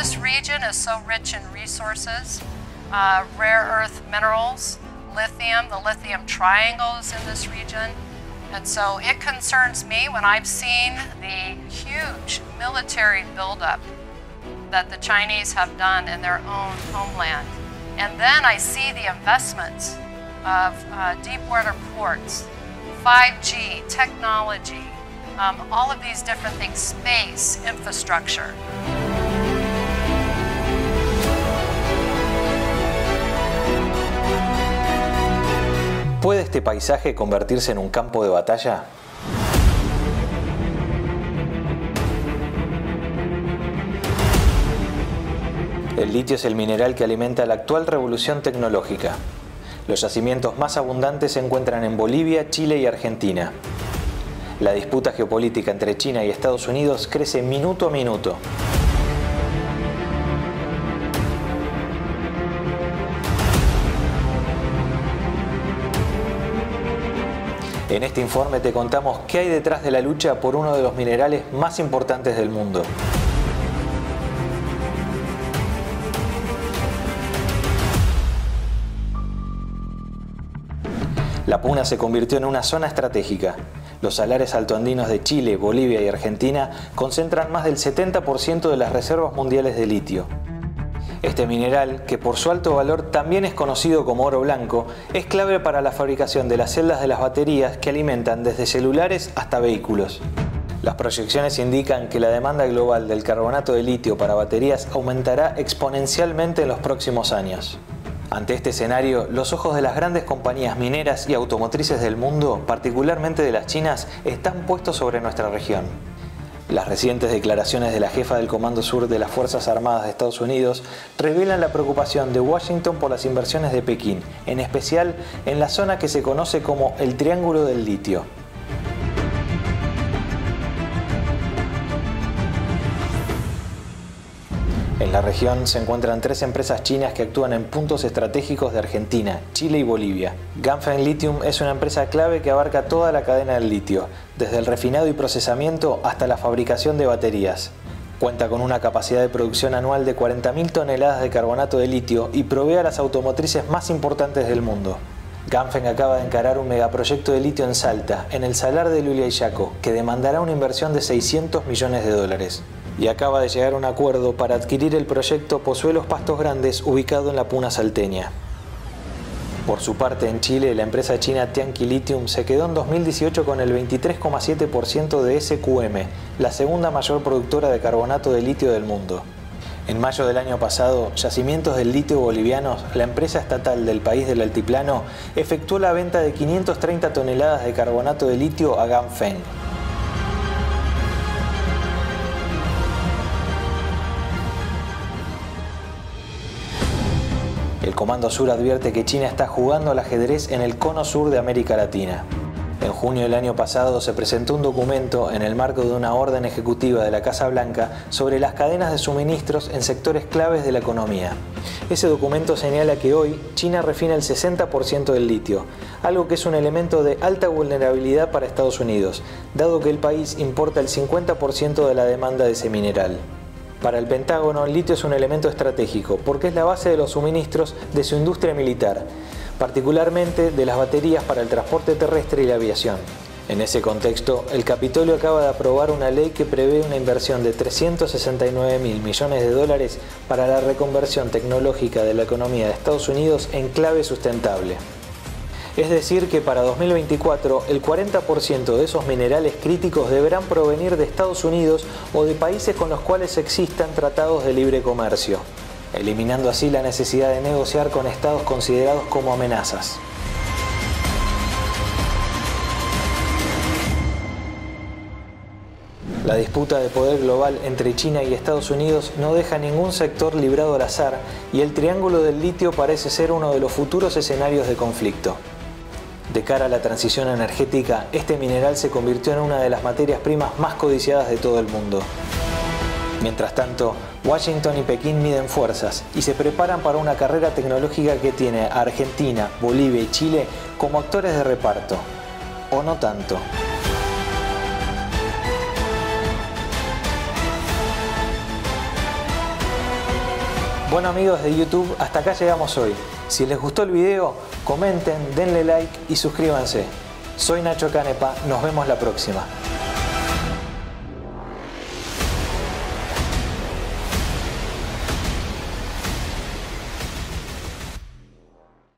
This region is so rich in resources, rare earth minerals, lithium, the lithium triangle is in this region. And so it concerns me when I've seen the huge military buildup that the Chinese have done in their own homeland. And then I see the investments of deep water ports, 5G, technology, all of these different things, space, infrastructure. ¿Puede este paisaje convertirse en un campo de batalla? El litio es el mineral que alimenta la actual revolución tecnológica. Los yacimientos más abundantes se encuentran en Bolivia, Chile y Argentina. La disputa geopolítica entre China y Estados Unidos crece minuto a minuto. En este informe te contamos qué hay detrás de la lucha por uno de los minerales más importantes del mundo. La Puna se convirtió en una zona estratégica. Los salares altoandinos de Chile, Bolivia y Argentina concentran más del 70% de las reservas mundiales de litio. Este mineral, que por su alto valor también es conocido como oro blanco, es clave para la fabricación de las celdas de las baterías que alimentan desde celulares hasta vehículos. Las proyecciones indican que la demanda global del carbonato de litio para baterías aumentará exponencialmente en los próximos años. Ante este escenario, los ojos de las grandes compañías mineras y automotrices del mundo, particularmente de las chinas, están puestos sobre nuestra región. Las recientes declaraciones de la jefa del Comando Sur de las Fuerzas Armadas de Estados Unidos revelan la preocupación de Washington por las inversiones de Pekín, en especial en la zona que se conoce como el Triángulo del Litio. En la región se encuentran 3 empresas chinas que actúan en puntos estratégicos de Argentina, Chile y Bolivia. Ganfeng Lithium es una empresa clave que abarca toda la cadena del litio, desde el refinado y procesamiento hasta la fabricación de baterías. Cuenta con una capacidad de producción anual de 40.000 toneladas de carbonato de litio y provee a las automotrices más importantes del mundo. Ganfeng acaba de encarar un megaproyecto de litio en Salta, en el salar de Llullaillaco, que demandará una inversión de $600 millones. Y acaba de llegar a un acuerdo para adquirir el proyecto Pozuelos Pastos Grandes, ubicado en la Puna salteña. Por su parte, en Chile, la empresa china Tianqi Lithium se quedó en 2018 con el 23,7% de SQM, la segunda mayor productora de carbonato de litio del mundo. En mayo del año pasado, Yacimientos del Litio Bolivianos, la empresa estatal del país del altiplano, efectuó la venta de 530 toneladas de carbonato de litio a Ganfeng. El Comando Sur advierte que China está jugando al ajedrez en el cono sur de América Latina. En junio del año pasado se presentó un documento en el marco de una orden ejecutiva de la Casa Blanca sobre las cadenas de suministros en sectores claves de la economía. Ese documento señala que hoy China refina el 60% del litio, algo que es un elemento de alta vulnerabilidad para Estados Unidos, dado que el país importa el 50% de la demanda de ese mineral. Para el Pentágono, el litio es un elemento estratégico porque es la base de los suministros de su industria militar, particularmente de las baterías para el transporte terrestre y la aviación. En ese contexto, el Capitolio acaba de aprobar una ley que prevé una inversión de $369.000 millones para la reconversión tecnológica de la economía de Estados Unidos en clave sustentable. Es decir que para 2024 el 40% de esos minerales críticos deberán provenir de Estados Unidos o de países con los cuales existan tratados de libre comercio, eliminando así la necesidad de negociar con estados considerados como amenazas. La disputa de poder global entre China y Estados Unidos no deja ningún sector librado al azar y el Triángulo del Litio parece ser uno de los futuros escenarios de conflicto. De cara a la transición energética, este mineral se convirtió en una de las materias primas más codiciadas de todo el mundo. Mientras tanto, Washington y Pekín miden fuerzas y se preparan para una carrera tecnológica que tiene a Argentina, Bolivia y Chile como actores de reparto. ¿O no tanto? Bueno amigos de YouTube, hasta acá llegamos hoy. Si les gustó el video, comenten, denle like y suscríbanse. Soy Nacho Canepa, nos vemos la próxima.